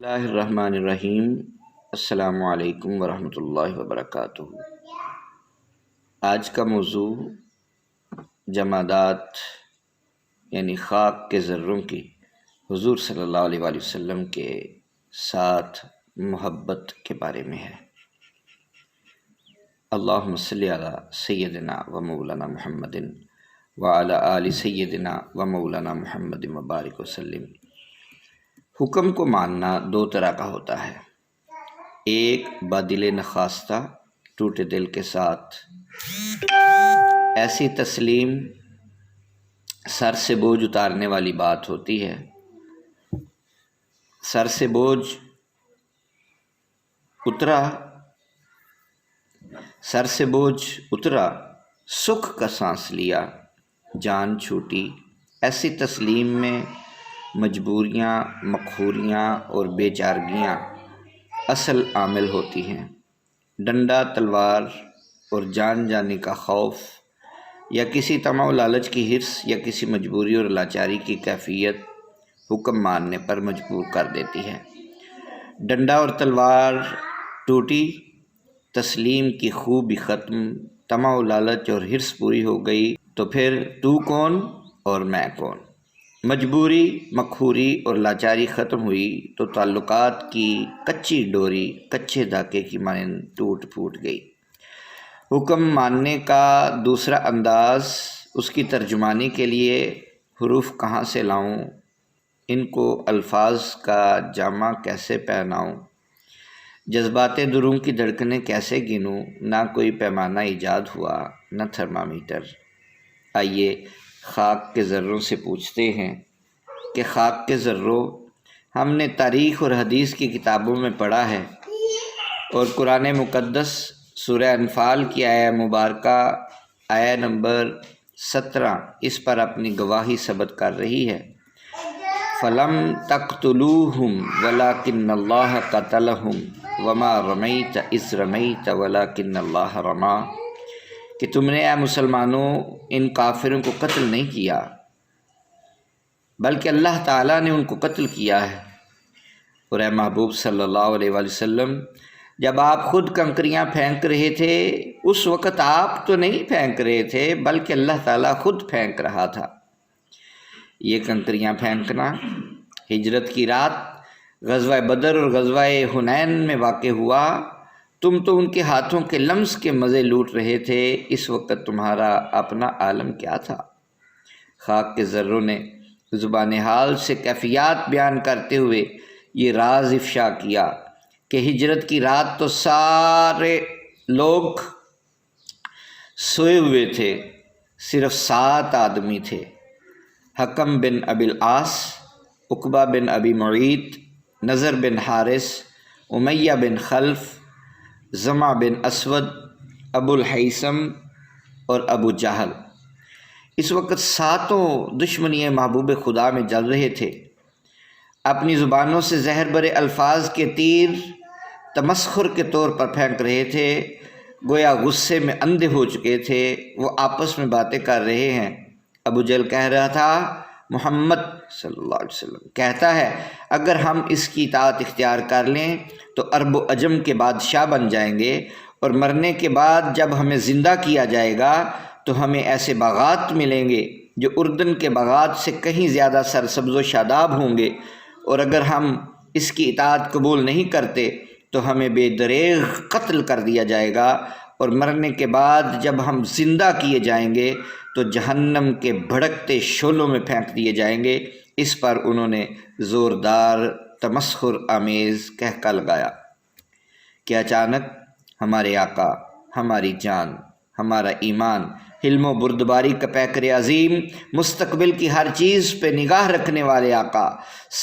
اللہ الرحمن الرحیم۔ السلام علیکم ورحمۃ اللہ وبرکاتہ۔ آج کا موضوع جمادات یعنی خاک کے ذروں کی حضور صلی اللہ علیہ وآلہ وسلم کے ساتھ محبت کے بارے میں ہے۔ اللہم صلی علی سیدنا و مولانا محمد وعلی آل سیدنا و مولانا محمد مبارک وسلم۔ حکم کو ماننا دو طرح کا ہوتا ہے، ایک بدل نخواستہ ٹوٹے دل کے ساتھ، ایسی تسلیم سر سے بوجھ اتارنے والی بات ہوتی ہے۔ سر سے بوجھ اترا، سکھ کا سانس لیا، جان چھوٹی۔ ایسی تسلیم میں مجبوریاں، مقہوریاں اور بے چارگیاں اصل عامل ہوتی ہیں۔ ڈنڈا، تلوار اور جان جانے کا خوف یا کسی طمع و لالچ کی حرص یا کسی مجبوری اور لاچاری کی کیفیت حکم ماننے پر مجبور کر دیتی ہے۔ ڈنڈا اور تلوار ٹوٹی، تسلیم کی خوبی ختم، طمع و لالچ اور حرص پوری ہو گئی، تو پھر تو کون اور میں کون؟ مجبوری، مقہوری اور لاچاری ختم ہوئی تو تعلقات کی کچی ڈوری کچے دھاگے کی مانند ٹوٹ پھوٹ گئی۔ حکم ماننے کا دوسرا انداز، اس کی ترجمانی کے لیے حروف کہاں سے لاؤں، ان کو الفاظ کا جامہ کیسے پہناؤں، جذبات دلوں کی دھڑکنیں کیسے گنوں، نہ کوئی پیمانہ ایجاد ہوا، نہ تھرمامیٹر۔ آئیے خاک کے ذروں سے پوچھتے ہیں کہ خاک کے ذروں، ہم نے تاریخ اور حدیث کی کتابوں میں پڑھا ہے اور قرآن مقدس سورہ انفال کی آیہ مبارکہ آیہ نمبر 17 اس پر اپنی گواہی ثبت کر رہی ہے۔ فَلَمْ تَقْتُلُوهُمْ وَلَكِنَّ اللَّهَ قَتَلَهُمْ وَمَا رَمَيْتَ إِذْ رَمَيْتَ وَلَكِنَّ اللَّهَ رَمَى، کہ تم نے اے مسلمانوں ان کافروں کو قتل نہیں کیا بلکہ اللہ تعالیٰ نے ان کو قتل کیا ہے۔ اور اے محبوب صلی اللہ علیہ وآلہ وسلم، جب آپ خود کنکریاں پھینک رہے تھے اس وقت آپ تو نہیں پھینک رہے تھے بلکہ اللہ تعالیٰ خود پھینک رہا تھا۔ یہ کنکریاں پھینکنا ہجرت کی رات غزوہ بدر اور غزوہ حنین میں واقع ہوا۔ تم تو ان کے ہاتھوں کے لمس کے مزے لوٹ رہے تھے، اس وقت تمہارا اپنا عالم کیا تھا؟ خاک کے ذروں نے زبان حال سے کیفیات بیان کرتے ہوئے یہ راز افشا کیا کہ ہجرت کی رات تو سارے لوگ سوئے ہوئے تھے، صرف 7 آدمی تھے: حکم بن ابی العاص، عقبہ بن ابی معیط، نضر بن حارث، امیہ بن خلف، زمع بن اسود، ابو الحیثم اور ابو جہل۔ اس وقت 7 دشمنی محبوب خدا میں جل رہے تھے، اپنی زبانوں سے زہر برے الفاظ کے تیر تمسخر کے طور پر پھینک رہے تھے، گویا غصے میں اندھے ہو چکے تھے۔ وہ آپس میں باتیں کر رہے ہیں۔ ابو جہل کہہ رہا تھا، محمد صلی اللہ علیہ وسلم کہتا ہے اگر ہم اس کی اطاعت اختیار کر لیں تو عرب و عجم کے بادشاہ بن جائیں گے، اور مرنے کے بعد جب ہمیں زندہ کیا جائے گا تو ہمیں ایسے باغات ملیں گے جو اردن کے باغات سے کہیں زیادہ سرسبز و شاداب ہوں گے، اور اگر ہم اس کی اطاعت قبول نہیں کرتے تو ہمیں بے دریغ قتل کر دیا جائے گا، اور مرنے کے بعد جب ہم زندہ کیے جائیں گے تو جہنم کے بھڑکتے شعلوں میں پھینک دیے جائیں گے۔ اس پر انہوں نے زوردار تمسخر آمیز قہقہ لگایا کہ اچانک ہمارے آقا، ہماری جان، ہمارا ایمان، حلم و بردباری کا پیکر عظیم، مستقبل کی ہر چیز پہ نگاہ رکھنے والے آقا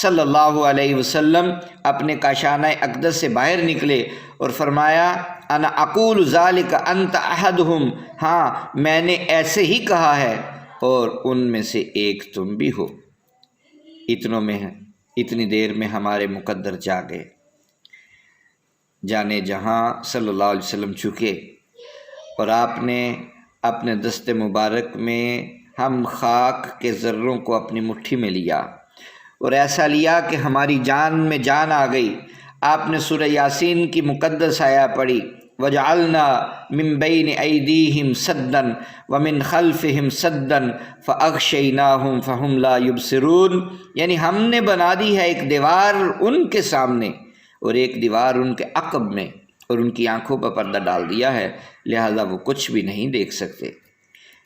صلی اللہ علیہ وسلم اپنے کاشانہ اقدس سے باہر نکلے اور فرمایا، انا اقول ذالک انت احدہم، ہاں میں نے ایسے ہی کہا ہے اور ان میں سے ایک تم بھی ہو۔ اتنی دیر میں ہمارے مقدر جاگے، جانے جہاں صلی اللہ علیہ وسلم جھکے، اور آپ نے اپنے دست مبارک میں ہم خاک کے ذروں کو اپنی مٹھی میں لیا اور ایسا لیا کہ ہماری جان میں جان آ گئی۔ آپ نے سورہ یاسین کی مقدس آیا پڑھی، وَجَعَلْنَا مِن بَيْنِ أَيْدِيهِمْ سَدًّا وَمِنْ خَلْفِهِمْ سَدًّا فَأَغْشَيْنَاهُمْ فَهُمْ لَا يُبْصِرُونَ، یعنی ہم نے بنا دی ہے ایک دیوار ان کے سامنے اور ایک دیوار ان کے عقب میں، اور ان کی آنکھوں پر پردہ ڈال دیا ہے، لہذا وہ کچھ بھی نہیں دیکھ سکتے۔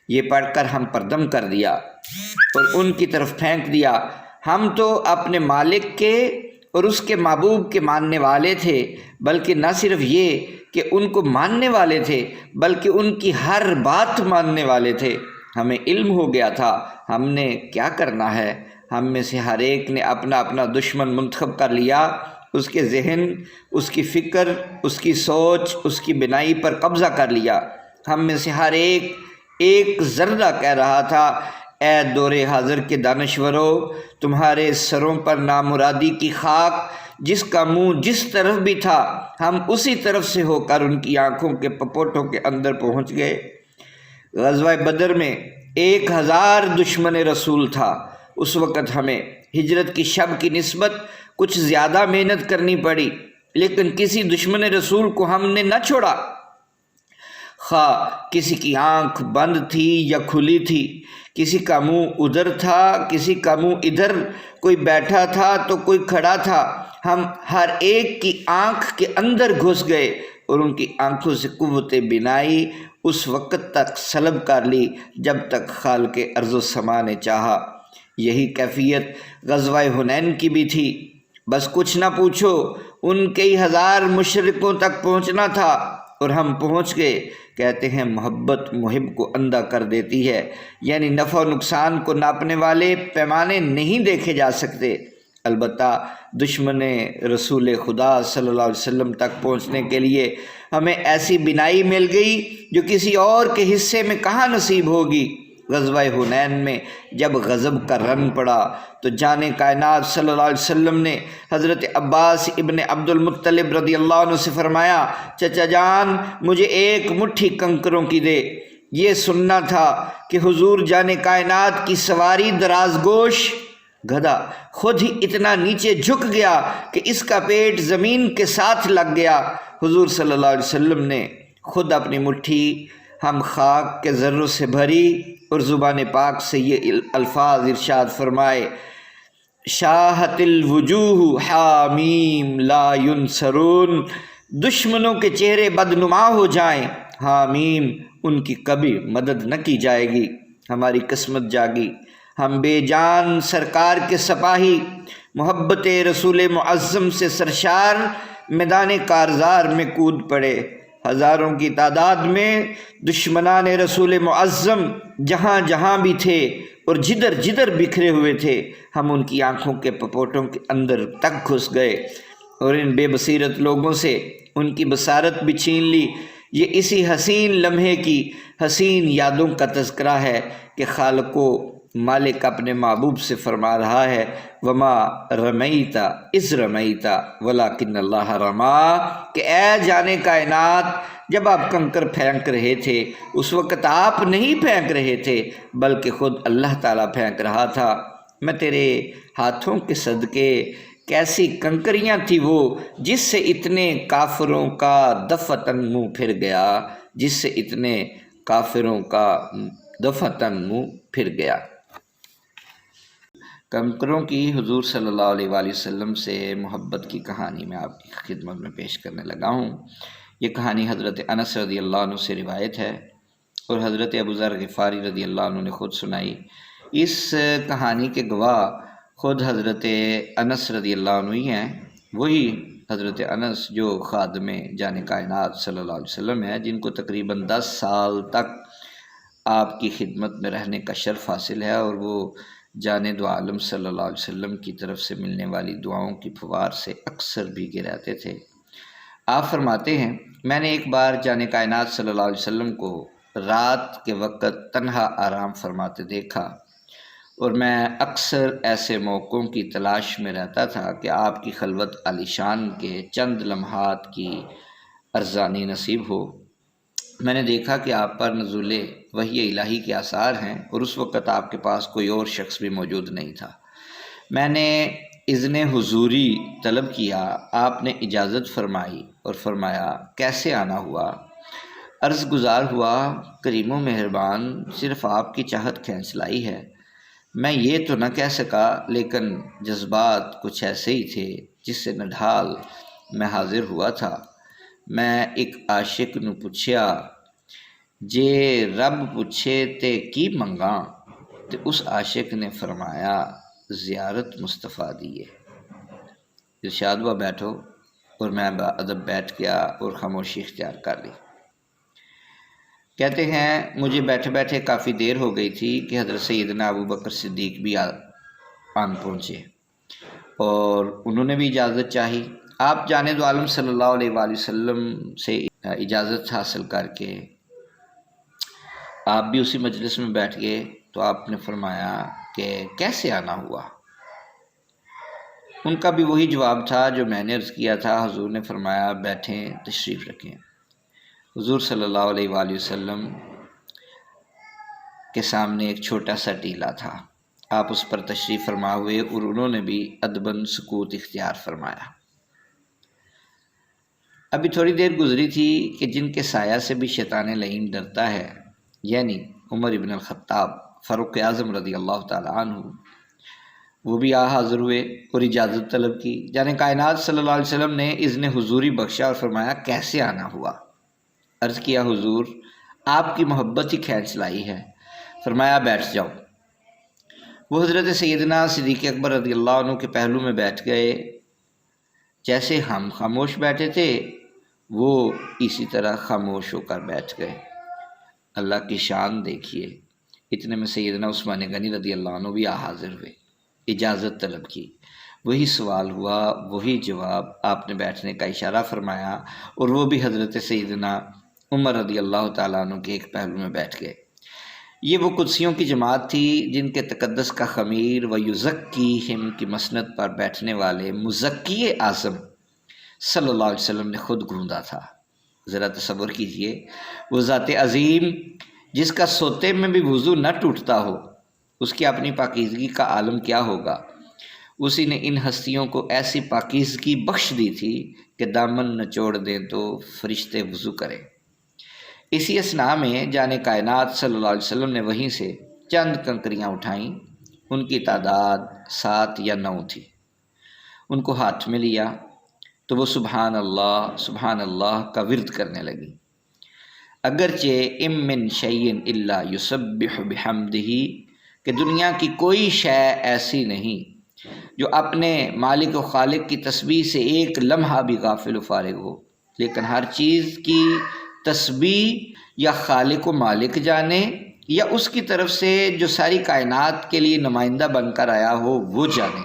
یہ پڑھ کر ہم پر دم کر دیا اور ان کی طرف پھینک دیا۔ ہم تو اپنے مالک کے اور اس کے محبوب کے ماننے والے تھے، بلکہ نہ صرف یہ کہ ان کو ماننے والے تھے بلکہ ان کی ہر بات ماننے والے تھے۔ ہمیں علم ہو گیا تھا ہم نے کیا کرنا ہے۔ ہم میں سے ہر ایک نے اپنا اپنا دشمن منتخب کر لیا، اس کے ذہن، اس کی فکر، اس کی سوچ، اس کی بنائی پر قبضہ کر لیا۔ ہم میں سے ہر ایک ذرہ کہہ رہا تھا، اے دور حاضر کے دانشورو، تمہارے سروں پر نامرادی کی خاک، جس کا منہ جس طرف بھی تھا ہم اسی طرف سے ہو کر ان کی آنکھوں کے پپوٹوں کے اندر پہنچ گئے۔ غزوہ بدر میں 1000 دشمن رسول تھا۔ اس وقت ہمیں ہجرت کی شب کی نسبت کچھ زیادہ محنت کرنی پڑی، لیکن کسی دشمن رسول کو ہم نے نہ چھوڑا، خواہ کسی کی آنکھ بند تھی یا کھلی تھی، کسی کا منہ ادھر تھا، کسی کا منہ ادھر، کوئی بیٹھا تھا تو کوئی کھڑا تھا، ہم ہر ایک کی آنکھ کے اندر گھس گئے اور ان کی آنکھوں سے قوت بینائی اس وقت تک سلب کر لی جب تک خالق ارض و سما نے چاہا۔ یہی کیفیت غزوہ حنین کی بھی تھی۔ بس کچھ نہ پوچھو، ان کئی ہزار مشرکوں تک پہنچنا تھا اور ہم پہنچ گئے۔ کہتے ہیں محبت محب کو اندھا کر دیتی ہے، یعنی نفع و نقصان کو ناپنے والے پیمانے نہیں دیکھے جا سکتے۔ البتہ دشمن رسول خدا صلی اللہ علیہ وسلم تک پہنچنے کے لیے ہمیں ایسی بینائی مل گئی جو کسی اور کے حصے میں کہاں نصیب ہوگی۔ غزوہ حنین میں جب غضب کا رن پڑا تو جان کائنات صلی اللہ علیہ وسلم نے حضرت عباس ابن عبد المطلب رضی اللہ عنہ سے فرمایا، چچا جان مجھے ایک مٹھی کنکروں کی دے۔ یہ سننا تھا کہ حضور جان کائنات کی سواری دراز گوش گدھا خود ہی اتنا نیچے جھک گیا کہ اس کا پیٹ زمین کے ساتھ لگ گیا۔ حضور صلی اللہ علیہ وسلم نے خود اپنی مٹھی ہم خاک کے ذروں سے بھری اور زبان پاک سے یہ الفاظ ارشاد فرمائے، شاہت الوجوہ حامیم لا ینصرون، دشمنوں کے چہرے بدنما ہو جائیں، حامیم ان کی کبھی مدد نہ کی جائے گی۔ ہماری قسمت جاگی، ہم بے جان سرکار کے سپاہی محبت رسول معظم سے سرشار میدان کارزار میں کود پڑے۔ ہزاروں کی تعداد میں دشمنان رسول معظم جہاں جہاں بھی تھے اور جدھر جدھر بکھرے ہوئے تھے، ہم ان کی آنکھوں کے پپوٹوں کے اندر تک گھس گئے اور ان بے بصیرت لوگوں سے ان کی بصارت بھی چھین لی۔ یہ اسی حسین لمحے کی حسین یادوں کا تذکرہ ہے کہ خالق و مالک اپنے محبوب سے فرما رہا ہے، وما رمیت اذ رمیت ولکن اللہ رما، کہ اے جانے کائنات جب آپ کنکر پھینک رہے تھے اس وقت آپ نہیں پھینک رہے تھے بلکہ خود اللہ تعالیٰ پھینک رہا تھا۔ میں تیرے ہاتھوں کے صدقے کیسی کنکریاں تھی وہ جس سے اتنے کافروں کا دفعتاً منہ پھر گیا، جس سے اتنے کافروں کا دفعتاً منہ پھر گیا۔ کنکروں کی حضور صلی اللہ علیہ وآلہ وسلم سے محبت کی کہانی میں آپ کی خدمت میں پیش کرنے لگا ہوں۔ یہ کہانی حضرت انس رضی اللہ عنہ سے روایت ہے اور حضرت ابو ذر غفاری رضی اللہ عنہ نے خود سنائی۔ اس کہانی کے گواہ خود حضرت انس رضی اللہ عنہ ہی ہیں، وہی حضرت انس جو خادم جان کائنات صلی اللہ علیہ وسلم ہیں، جن کو تقریباً 10 سال تک آپ کی خدمت میں رہنے کا شرف حاصل ہے، اور وہ جان دو عالم صلی اللہ علیہ وسلم کی طرف سے ملنے والی دعاؤں کی پھوار سے اکثر بھیگے رہتے تھے۔ آپ فرماتے ہیں، میں نے ایک بار جان کائنات صلی اللہ علیہ وسلم کو رات کے وقت تنہا آرام فرماتے دیکھا، اور میں اکثر ایسے موقعوں کی تلاش میں رہتا تھا کہ آپ کی خلوت عالی شان کے چند لمحات کی ارزانی نصیب ہو۔ میں نے دیکھا کہ آپ پر نزول وحی الہی کے آثار ہیں، اور اس وقت آپ کے پاس کوئی اور شخص بھی موجود نہیں تھا۔ میں نے اذن حضوری طلب کیا، آپ نے اجازت فرمائی اور فرمایا کیسے آنا ہوا؟ عرض گزار ہوا کریم و مہربان، صرف آپ کی چاہت کھینچ لائی ہے۔ میں یہ تو نہ کہہ سکا، لیکن جذبات کچھ ایسے ہی تھے جس سے نڈھال میں حاضر ہوا تھا۔ میں ایک عاشق نو پوچھیا، جے رب پوچھے تے کی منگاں؟ تے اس عاشق نے فرمایا زیارت مصطفیٰ دی ہے۔ ارشاد ہوا بیٹھو، اور میں ادب بیٹھ گیا اور خاموشی اختیار کر لی۔ کہتے ہیں مجھے بیٹھے بیٹھے کافی دیر ہو گئی تھی کہ حضرت سیدنا ابو بکر صدیق بھی آن پہنچے اور انہوں نے بھی اجازت چاہی۔ آپ جانب عالم صلی اللہ علیہ وآلہ وسلم سے اجازت حاصل کر کے آپ بھی اسی مجلس میں بیٹھ گئے، تو آپ نے فرمایا کہ کیسے آنا ہوا؟ ان کا بھی وہی جواب تھا جو میں نے عرض کیا تھا۔ حضور نے فرمایا بیٹھیں، تشریف رکھیں۔ حضور صلی اللہ علیہ وآلہ وسلم کے سامنے ایک چھوٹا سا ٹیلا تھا، آپ اس پر تشریف فرما ہوئے اور انہوں نے بھی ادباً سکوت اختیار فرمایا۔ ابھی تھوڑی دیر گزری تھی کہ جن کے سایہ سے بھی شیطان لعین ڈرتا ہے، یعنی عمر ابن الخطاب فاروق اعظم رضی اللہ تعالیٰ عنہ، وہ بھی حاضر ہوئے اور اجازت طلب کی۔ جان کائنات صلی اللہ علیہ وسلم نے اذن حضوری بخشا اور فرمایا کیسے آنا ہوا؟ عرض کیا حضور آپ کی محبت ہی کھینچ لائی ہے۔ فرمایا بیٹھ جاؤ۔ وہ حضرت سیدنا صدیق اکبر رضی اللہ عنہ کے پہلو میں بیٹھ گئے۔ جیسے ہم خاموش بیٹھے تھے وہ اسی طرح خاموش ہو کر بیٹھ گئے۔ اللہ کی شان دیکھیے، اتنے میں سیدنا عثمان غنی رضی اللہ عنہ بھی حاضر ہوئے، اجازت طلب کی۔ وہی سوال ہوا، وہی جواب، آپ نے بیٹھنے کا اشارہ فرمایا اور وہ بھی حضرت سیدنا عمر رضی اللہ تعالیٰ عنہ کے ایک پہلو میں بیٹھ گئے۔ یہ وہ قدسیوں کی جماعت تھی جن کے تقدس کا خمیر و یزکیہم کی مسند پر بیٹھنے والے مزکی اعظم صلی اللہ علیہ وسلم نے خود گھوندا تھا۔ ذرا تصور کیجئے، وہ ذات عظیم جس کا سوتے میں بھی وضو نہ ٹوٹتا ہو، اس کی اپنی پاکیزگی کا عالم کیا ہوگا؟ اسی نے ان ہستیوں کو ایسی پاکیزگی بخش دی تھی کہ دامن نچوڑ دیں تو فرشتے وضو کریں۔ اسی اثناء میں جان کائنات صلی اللہ علیہ وسلم نے وہیں سے چند کنکریاں اٹھائیں، ان کی تعداد 7 یا 9 تھی۔ ان کو ہاتھ میں لیا تو وہ سبحان اللہ کا ورد کرنے لگی۔ اگرچہ ام من شیء الا یسبح بحمدہ، کہ دنیا کی کوئی شے ایسی نہیں جو اپنے مالک و خالق کی تسبیح سے ایک لمحہ بھی غافل و فارغ ہو، لیکن ہر چیز کی تسبیح یا خالق و مالک جانے یا اس کی طرف سے جو ساری کائنات کے لیے نمائندہ بن کر آیا ہو وہ جانے۔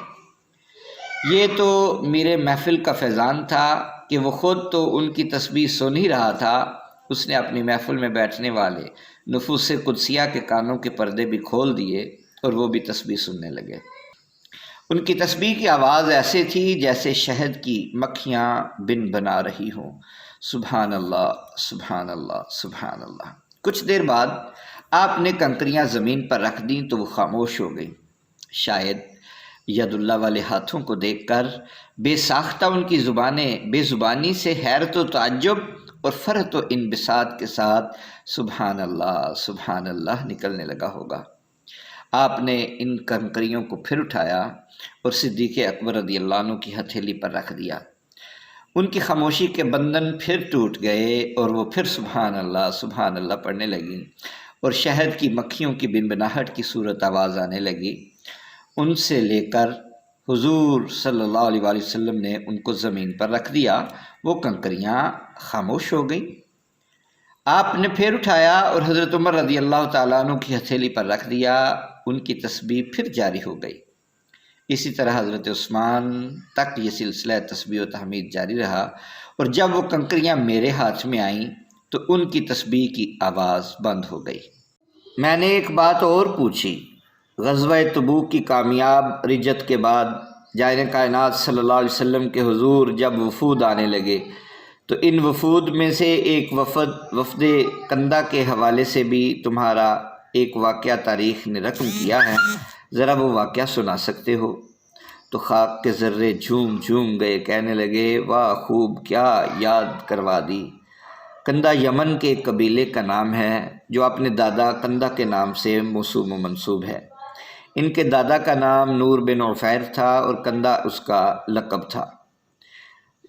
یہ تو میرے محفل کا فیضان تھا کہ وہ خود تو ان کی تسبیح سن ہی رہا تھا، اس نے اپنی محفل میں بیٹھنے والے نفوس قدسیہ کے کانوں کے پردے بھی کھول دیے اور وہ بھی تسبیح سننے لگے۔ ان کی تسبیح کی آواز ایسے تھی جیسے شہد کی مکھیاں بن بنا رہی ہوں۔ سبحان اللہ سبحان اللہ سبحان اللہ۔ کچھ دیر بعد آپ نے کنکریاں زمین پر رکھ دیں تو وہ خاموش ہو گئی۔ شاید ید اللہ والے ہاتھوں کو دیکھ کر بے ساختہ ان کی زبانیں بے زبانی سے حیرت و تعجب اور فرحت و انبساط کے ساتھ سبحان اللہ نکلنے لگا ہوگا۔ آپ نے ان کنکریوں کو پھر اٹھایا اور صدیق اکبر رضی اللہ عنہ کی ہتھیلی پر رکھ دیا۔ ان کی خاموشی کے بندھن پھر ٹوٹ گئے اور وہ پھر سبحان اللہ پڑھنے لگیں اور شہد کی مکھیوں کی بنبناہٹ کی صورت آواز آنے لگی۔ ان سے لے کر حضور صلی اللہ علیہ وآلہ وسلم نے ان کو زمین پر رکھ دیا، وہ کنکریاں خاموش ہو گئیں۔ آپ نے پھر اٹھایا اور حضرت عمر رضی اللہ تعالیٰ عنہ کی ہتھیلی پر رکھ دیا، ان کی تسبیح پھر جاری ہو گئی۔ اسی طرح حضرت عثمان تک یہ سلسلہ تسبیح و تحمید جاری رہا، اور جب وہ کنکریاں میرے ہاتھ میں آئیں تو ان کی تسبیح کی آواز بند ہو گئی۔ میں نے ایک بات اور پوچھی، غزوہ تبوک کی کامیاب رجت کے بعد جائن کائنات صلی اللہ علیہ وسلم کے حضور جب وفود آنے لگے تو ان وفود میں سے ایک وفد کندہ کے حوالے سے بھی تمہارا ایک واقعہ تاریخ نے رقم کیا ہے، ذرا وہ واقعہ سنا سکتے ہو؟ تو خاک کے ذرے جھوم جھوم گئے، کہنے لگے واہ خوب، کیا یاد کروا دی۔ کندہ یمن کے ایک قبیلے کا نام ہے جو اپنے دادا کندہ کے نام سے موسوم و منسوب ہے۔ ان کے دادا کا نام نور بن عفیر تھا اور کندہ اس کا لقب تھا۔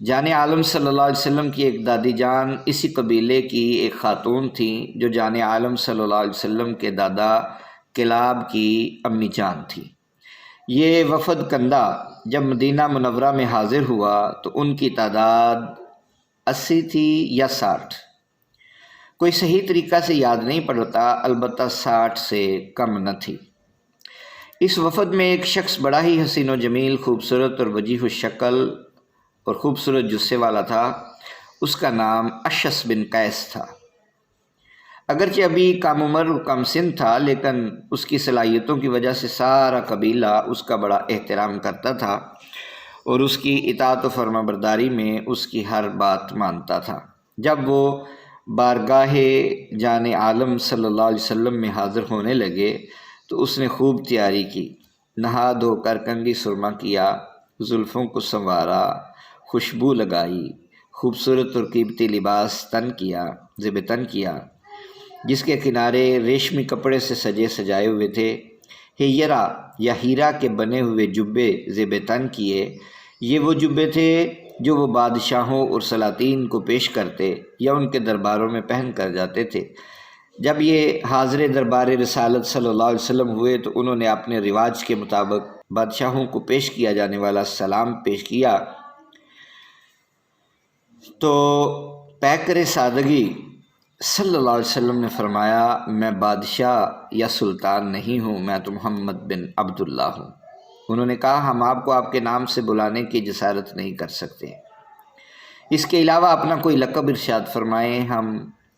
جان عالم صلی اللہ علیہ وسلم کی ایک دادی جان اسی قبیلے کی ایک خاتون تھیں جو جان عالم صلی اللہ علیہ وسلم کے دادا کلاب کی امی جان تھی۔ یہ وفد کندہ جب مدینہ منورہ میں حاضر ہوا تو ان کی تعداد 80 تھی یا 60، کوئی صحیح طریقہ سے یاد نہیں پڑتا، البتہ 60 سے کم نہ تھی۔ اس وفد میں ایک شخص بڑا ہی حسین و جمیل، خوبصورت اور وجیح الشکل اور خوبصورت جسے والا تھا۔ اس کا نام اشعث بن قیس تھا۔ اگرچہ ابھی کم عمر اور کم سن تھا، لیکن اس کی صلاحیتوں کی وجہ سے سارا قبیلہ اس کا بڑا احترام کرتا تھا اور اس کی اطاعت و فرما برداری میں اس کی ہر بات مانتا تھا۔ جب وہ بارگاہ جان عالم صلی اللہ علیہ وسلم میں حاضر ہونے لگے تو اس نے خوب تیاری کی، نہا دھو کر کنگھی سرما کیا، زلفوں کو سنوارا، خوشبو لگائی، خوبصورت اور قیمتی لباس زیب تن کیا، جس کے کنارے ریشمی کپڑے سے سجے سجائے ہوئے تھے۔ ہیرا یا ہیرا کے بنے ہوئے جبے زیب تن کیے۔ یہ وہ جبے تھے جو وہ بادشاہوں اور سلاطین کو پیش کرتے یا ان کے درباروں میں پہن کر جاتے تھے۔ جب یہ حاضر دربار رسالت صلی اللہ علیہ وسلم ہوئے تو انہوں نے اپنے رواج کے مطابق بادشاہوں کو پیش کیا جانے والا سلام پیش کیا تو پیکر سادگی صلی اللہ علیہ وسلم نے فرمایا، میں بادشاہ یا سلطان نہیں ہوں، میں تو محمد بن عبداللہ ہوں۔ انہوں نے کہا ہم آپ کو آپ کے نام سے بلانے کی جسارت نہیں کر سکتے، اس کے علاوہ اپنا کوئی لقب ارشاد فرمائیں، ہم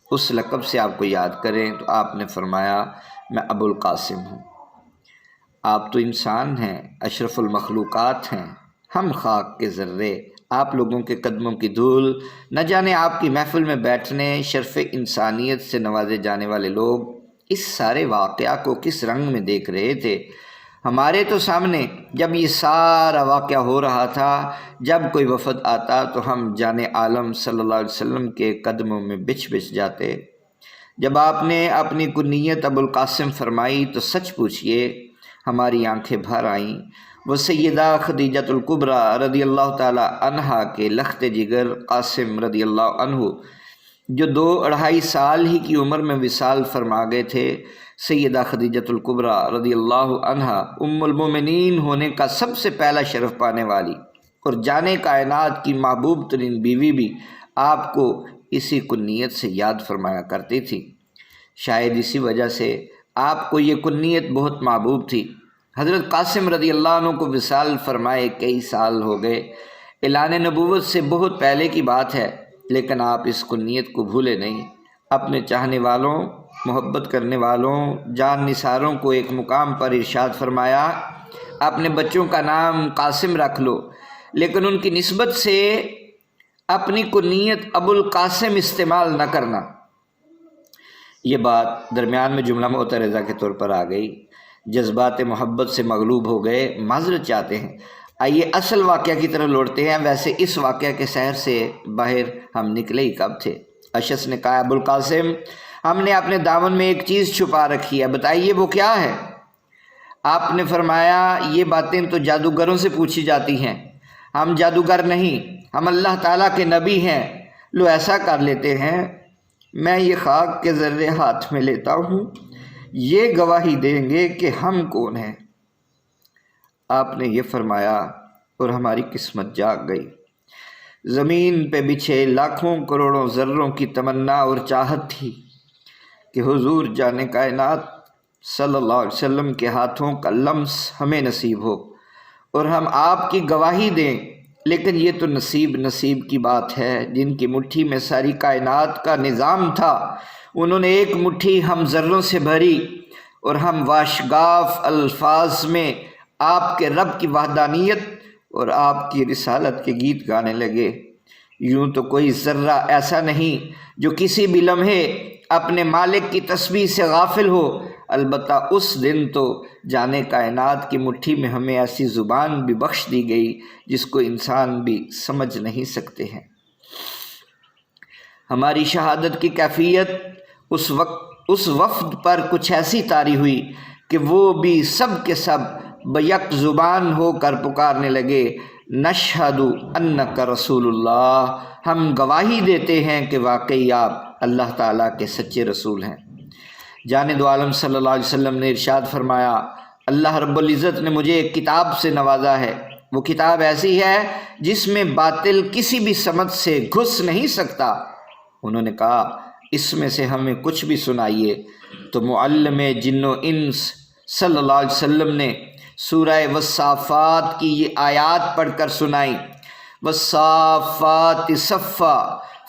اس لقب سے آپ کو یاد کریں۔ تو آپ نے فرمایا میں ابو القاسم ہوں۔ آپ تو انسان ہیں، اشرف المخلوقات ہیں، ہم خاک کے ذرے، آپ لوگوں کے قدموں کی دھول، نہ جانے آپ کی محفل میں بیٹھنے شرف انسانیت سے نوازے جانے والے لوگ اس سارے واقعہ کو کس رنگ میں دیکھ رہے تھے۔ ہمارے تو سامنے جب یہ سارا واقعہ ہو رہا تھا، جب کوئی وفد آتا تو ہم جان عالم صلی اللہ علیہ وسلم کے قدموں میں بچھ جاتے۔ جب آپ نے اپنی کنیت ابو القاسم فرمائی تو سچ پوچھئے ہماری آنکھیں بھر آئیں۔ وہ سیدہ خدیجۃ الکبریٰ رضی اللہ تعالی عنہا کے لخت جگر قاسم رضی اللہ عنہ، جو 2-2.5 سال ہی کی عمر میں وصال فرما گئے تھے، سیدہ خدیجۃ الکبریٰ رضی اللہ عنہا ام المومنین ہونے کا سب سے پہلا شرف پانے والی اور جان کائنات کی محبوب ترین بیوی بھی آپ کو اسی کنیت سے یاد فرمایا کرتی تھی۔ شاید اسی وجہ سے آپ کو یہ کنیت بہت محبوب تھی۔ حضرت قاسم رضی اللہ عنہ کو وصال فرمائے کئی سال ہو گئے، اعلان نبوت سے بہت پہلے کی بات ہے، لیکن آپ اس کنیت کو بھولے نہیں۔ اپنے چاہنے والوں، محبت کرنے والوں، جان نثاروں کو ایک مقام پر ارشاد فرمایا اپنے بچوں کا نام قاسم رکھ لو، لیکن ان کی نسبت سے اپنی کنیت ابو القاسم استعمال نہ کرنا۔ یہ بات درمیان میں جملہ معترضہ کے طور پر آ گئی، جذبات محبت سے مغلوب ہو گئے، معذرت چاہتے ہیں۔ آئیے اصل واقعہ کی طرف لوٹتے ہیں۔ ویسے اس واقعہ کے سحر سے باہر ہم نکلے ہی کب تھے؟ اشعث نے کہا ابو القاسم ہم نے اپنے دامن میں ایک چیز چھپا رکھی ہے، بتائیے وہ کیا ہے؟ آپ نے فرمایا یہ باتیں تو جادوگروں سے پوچھی جاتی ہیں، ہم جادوگر نہیں، ہم اللہ تعالیٰ کے نبی ہیں۔ لو ایسا کر لیتے ہیں، میں یہ خاک کے ذرے ہاتھ میں لیتا ہوں، یہ گواہی دیں گے کہ ہم کون ہیں۔ آپ نے یہ فرمایا اور ہماری قسمت جاگ گئی۔ زمین پہ بچھے لاکھوں کروڑوں ذروں کی تمنا اور چاہت تھی کہ حضور جان کائنات صلی اللہ علیہ وسلم کے ہاتھوں کا لمس ہمیں نصیب ہو اور ہم آپ کی گواہی دیں، لیکن یہ تو نصیب کی بات ہے۔ جن کی مٹھی میں ساری کائنات کا نظام تھا، انہوں نے ایک مٹھی ہم ذروں سے بھری اور ہم واشگاف الفاظ میں آپ کے رب کی وحدانیت اور آپ کی رسالت کے گیت گانے لگے۔ یوں تو کوئی ذرہ ایسا نہیں جو کسی بھی لمحے اپنے مالک کی تسبیح سے غافل ہو۔ البتہ اس دن تو جانے کائنات کی مٹھی میں ہمیں ایسی زبان بھی بخش دی گئی جس کو انسان بھی سمجھ نہیں سکتے ہیں۔ ہماری شہادت کی کیفیت اس وفد پر کچھ ایسی طاری ہوئی کہ وہ بھی سب کے سب بیک زبان ہو کر پکارنے لگے، نشہد انک رسول اللہ، ہم گواہی دیتے ہیں کہ واقعی آپ اللہ تعالیٰ کے سچے رسول ہیں۔ جان دو عالم صلی اللہ علیہ وسلم نے ارشاد فرمایا، اللہ رب العزت نے مجھے ایک کتاب سے نوازا ہے، وہ کتاب ایسی ہے جس میں باطل کسی بھی سمت سے گھس نہیں سکتا۔ انہوں نے کہا اس میں سے ہمیں کچھ بھی سنائیے، تو معلم جن و انس صلی اللہ علیہ وسلم نے سورہ والصافات کی یہ آیات پڑھ کر سنائی، والصافات صفا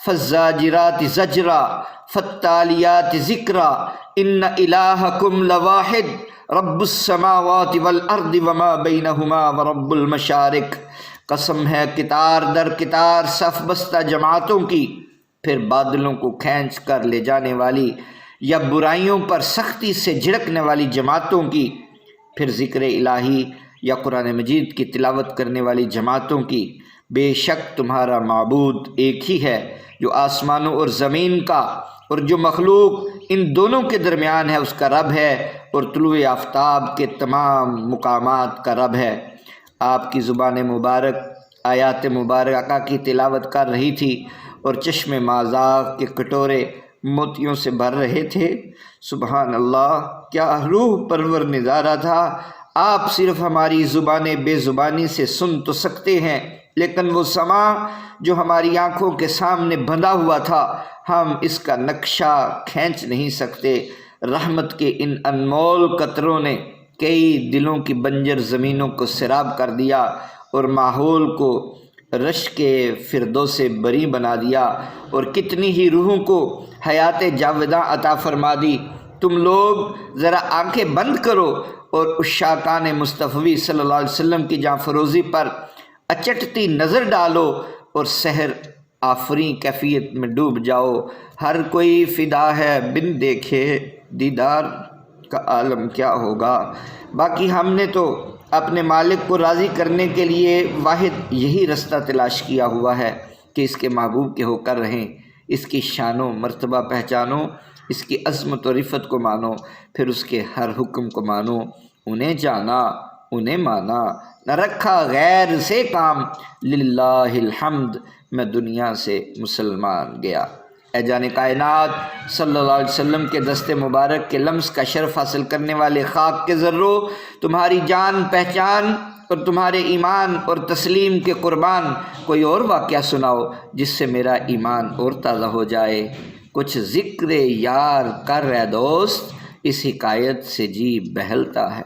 فالزاجرات زجرا فالتالیات ذکرا ان الہکم لواحد رب السماوات والارض وما بینہما ورب المشارق۔ قسم ہے کتار در کتار صف بستہ جماعتوں کی، پھر بادلوں کو کھینچ کر لے جانے والی یا برائیوں پر سختی سے جھڑکنے والی جماعتوں کی، پھر ذکر الہی یا قرآن مجید کی تلاوت کرنے والی جماعتوں کی۔ بے شک تمہارا معبود ایک ہی ہے جو آسمانوں اور زمین کا اور جو مخلوق ان دونوں کے درمیان ہے اس کا رب ہے، اور طلوع آفتاب کے تمام مقامات کا رب ہے۔ آپ کی زبان مبارک آیات مبارکہ کی تلاوت کر رہی تھی اور چشم مذاق کے کٹورے موتیوں سے بھر رہے تھے۔ سبحان اللہ، کیا روح پرور نظارہ تھا۔ آپ صرف ہماری زبان بے زبانی سے سن تو سکتے ہیں، لیکن وہ سما جو ہماری آنکھوں کے سامنے بندھا ہوا تھا، ہم اس کا نقشہ کھینچ نہیں سکتے۔ رحمت کے ان انمول قطروں نے کئی دلوں کی بنجر زمینوں کو سیراب کر دیا اور ماحول کو رش کے فردوس بری بنا دیا، اور کتنی ہی روحوں کو حیات جاوداں عطا فرما دی۔ تم لوگ ذرا آنکھیں بند کرو اور عشاقان مصطفی صلی اللہ علیہ وسلم کی جاں فروزی پر اچٹتی نظر ڈالو اور سحر آفریں کیفیت میں ڈوب جاؤ۔ ہر کوئی فدا ہے بن دیکھے دیدار کا عالم کیا ہوگا۔ باقی ہم نے تو اپنے مالک کو راضی کرنے کے لیے واحد یہی رستہ تلاش کیا ہوا ہے کہ اس کے محبوب کے ہو کر رہیں، اس کی شان و مرتبہ پہچانو، اس کی عظمت و رفت کو مانو، پھر اس کے ہر حکم کو مانو، انہیں جانا، انہیں مانا، نہ رکھا غیر سے کام، للہ الحمد، میں دنیا سے مسلمان گیا۔ اے جان کائنات صلی اللہ علیہ وسلم کے دست مبارک کے لمس کا شرف حاصل کرنے والے خاک کے ذروں، تمہاری جان پہچان اور تمہارے ایمان اور تسلیم کے قربان کوئی اور واقعہ سناؤ جس سے میرا ایمان اور تازہ ہو جائے۔ کچھ ذکر یار کر رہے دوست، اس حکایت سے جی بہلتا ہے۔